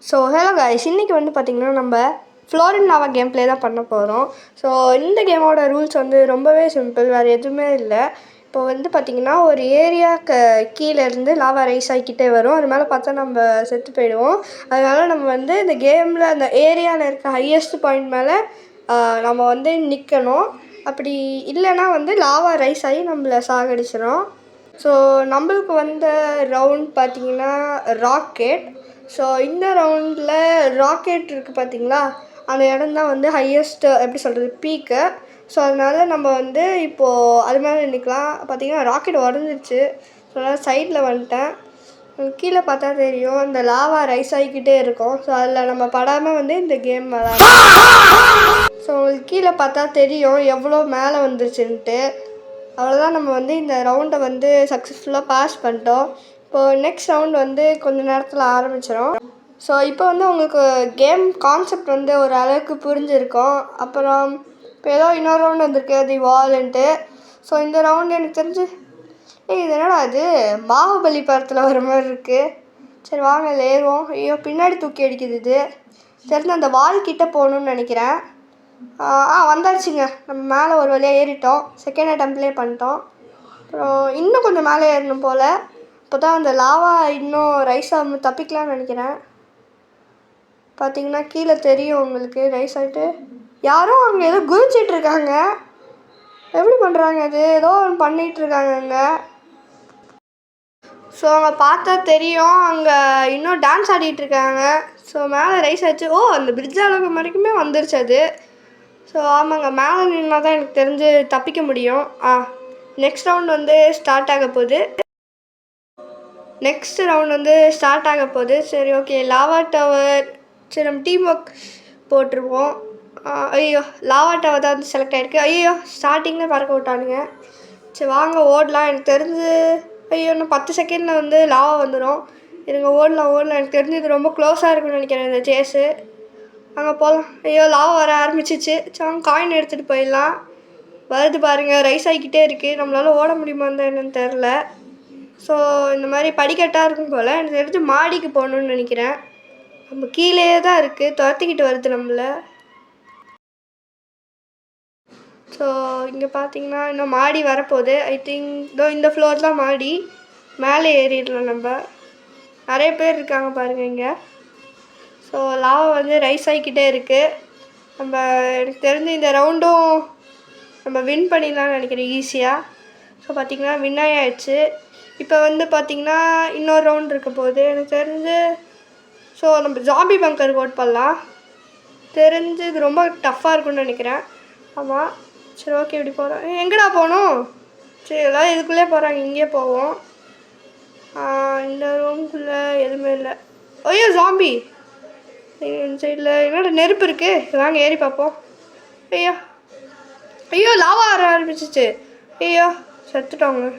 So hello guys, இன்றைக்கி வந்து பார்த்திங்கன்னா நம்ம ஃப்ளோர் இன் லாவா கேம் ப்ளே தான் பண்ண போகிறோம். ஸோ இந்த கேமோட ரூல்ஸ் வந்து ரொம்பவே சிம்பிள், வேறு எதுவுமே இல்லை. இப்போ வந்து பார்த்திங்கன்னா ஒரு ஏரியா கீழேருந்து லாவா ரைஸ் ஆகிக்கிட்டே வரும். அது மேலே பார்த்தா நம்ம செத்து போயிடுவோம். அதனால் நம்ம வந்து இந்த கேமில் அந்த ஏரியாவில் இருக்க ஹையஸ்ட் பாயிண்ட் மேலே நம்ம வந்து நிற்கணும். அப்படி இல்லைன்னா வந்து லாவா ரைஸ் ஆகி நம்மளை சாகடிச்சிடும். ஸோ நம்மளுக்கு வந்த ரவுண்ட் பார்த்திங்கன்னா ராக்கெட். ஸோ இந்த ரவுண்டில் ராக்கெட் இருக்குது பார்த்திங்களா, அந்த இடம் தான் வந்து ஹையஸ்ட்டு எப்படி சொல்கிறது பீக்கு. ஸோ அதனால் நம்ம வந்து இப்போது அது மேலே நிற்கலாம். பார்த்திங்கன்னா ராக்கெட் உடஞ்சிருச்சு. ஸோ அதனால் சைடில் வந்துட்டேன். கீழே பார்த்தா தெரியும் இந்த லாவா ரைஸ் ஆகிக்கிட்டே இருக்கும். ஸோ அதில் நம்ம படாமல் வந்து இந்த கேம் விளாடலாம். ஸோ உங்களுக்கு கீழே பார்த்தா தெரியும் எவ்வளோ மேலே வந்துருச்சுன்ட்டு. அவ்வளோதான், நம்ம வந்து இந்த ரவுண்டை வந்து சக்ஸஸ்ஃபுல்லாக பாஸ் பண்ணிட்டோம். இப்போது நெக்ஸ்ட் ரவுண்ட் வந்து கொஞ்சம் நேரத்தில் ஆரம்பிச்சிடும். ஸோ இப்போ வந்து உங்களுக்கு கேம் கான்செப்ட் வந்து ஒரு அளவுக்கு புரிஞ்சிருக்கும். அப்புறம் இப்போ ஏதோ இன்னொரு ரவுண்ட் வந்திருக்கு, அது வால்ன்ட்டு. ஸோ இந்த ரவுண்டு எனக்கு தெரிஞ்சு இது என்னடா அது பாகுபலி படத்தில் வர மாதிரி இருக்குது. சரி வாங்க ஏறுவோம். ஐயோ பின்னாடி தூக்கி அடிக்குது. இது தெரிஞ்சு அந்த வால் கிட்டே போகணுன்னு நினைக்கிறேன். வந்தாச்சுங்க, நம்ம மேலே ஒரு வழியாக ஏறிட்டோம். செகண்ட் அட்டெம்ப்ட்லேயே பண்ணிட்டோம். அப்புறம் இன்னும் கொஞ்சம் மேலே ஏறணும் போல். இப்போ தான் அந்த லாவா இன்னும் ரைஸ் ஆகாமல் தப்பிக்கலான்னு நினைக்கிறேன். பார்த்திங்கன்னா கீழே தெரியும் உங்களுக்கு ரைஸ் ஆகிட்டு. யாரும் அங்கே ஏதோ குதிச்சிட்ருக்காங்க. எப்படி பண்ணுறாங்க அது? ஏதோ ஒன்று பண்ணிகிட்ருக்காங்க அங்கே. ஸோ அங்கே பார்த்தா தெரியும் அங்கே இன்னும் டான்ஸ் ஆடிட்டுருக்காங்க. ஸோ மேலே ரைஸ் ஆச்சு. அந்த பிரிட்ஜ் அளவுக்கு வரைக்குமே வந்துருச்சு அது. ஸோ ஆமாங்க, மேலே நின்னா தான் எனக்கு தெரிஞ்சு தப்பிக்க முடியும். நெக்ஸ்ட் ரவுண்ட் வந்து ஸ்டார்ட் ஆக போகுது. சரி ஓகே, லாவா டவர். சரி நம்ம டீம் ஒர்க் போட்டுருவோம். ஐயோ லாவா டவர் தான் வந்து செலக்ட் ஆகிருக்கு. ஐயோ ஸ்டார்டிங்கில் பறக்க விட்டானுங்க. சரி வாங்க ஓடலாம். எனக்கு தெரிஞ்சு இன்னும் 10 செகண்டில் வந்து லாவா வந்துடும். இருங்க ஓடலாம். எனக்கு தெரிஞ்சு இது ரொம்ப க்ளோஸாக இருக்குன்னு நினைக்கிறேன் இந்த சேஸு. அங்கே போகலாம். ஐயோ லாவா வர ஆரம்பிச்சிச்சு. சரி வாங்க காயின் எடுத்துகிட்டு போயிடலாம். வருது பாருங்கள், ரைஸ் ஆகிக்கிட்டே இருக்குது. நம்மளால் ஓட முடியுமான்னு தான் என்னன்னு தெரில. ஸோ இந்த மாதிரி படிக்கட்டாக இருக்கும் போல். எனக்கு தெரிஞ்சு மாடிக்கு போகணுன்னு நினைக்கிறேன். நம்ம கீழே தான் இருக்குது, துரத்திக்கிட்டு வருது நம்மளை. ஸோ இங்கே பார்த்தீங்கன்னா இன்னும் மாடி வரப்போகுது. ஐ திங்க் இந்த ஃப்ளோர் தான் மாடி. மேலே ஏறிடலாம் நம்ம. நிறைய பேர் இருக்காங்க பாருங்கள் இங்கே. ஸோ லாவா வந்து ரைஸ் ஆகிக்கிட்டே இருக்குது. நம்ம எனக்கு தெரிஞ்சு இந்த ரவுண்டும் நம்ம வின் பண்ணிடலாம்னு நினைக்கிறேன் ஈஸியாக. ஸோ பார்த்திங்கன்னா வின் ஆகிடுச்சு. இப்போ வந்து பார்த்திங்கன்னா இன்னொரு ரவுண்ட் இருக்க போகுது எனக்கு தெரிஞ்சு. ஸோ நம்ம ஜாம்பி பங்கர் ஓட் பண்ணலாம். தெரிஞ்சு இது ரொம்ப டஃப்பாக இருக்குன்னு நினைக்கிறேன். ஆமாம். சரி ஓகே, இப்படி போகிறோம். எங்கடா போகணும்? சரி எல்லாம் இதுக்குள்ளே போகிறாங்க, இங்கே போவோம். இந்த ரூம்குள்ளே எதுவுமே இல்லை. ஐயோ ஜாம்பி இந்த சைடில் என்னோட நெருப்பு இருக்குது. வாங்க ஏறி பார்ப்போம். ஐயோ லாவா வர ஆரம்பிச்சிச்சு. ஐயோ செத்துட்டோங்க.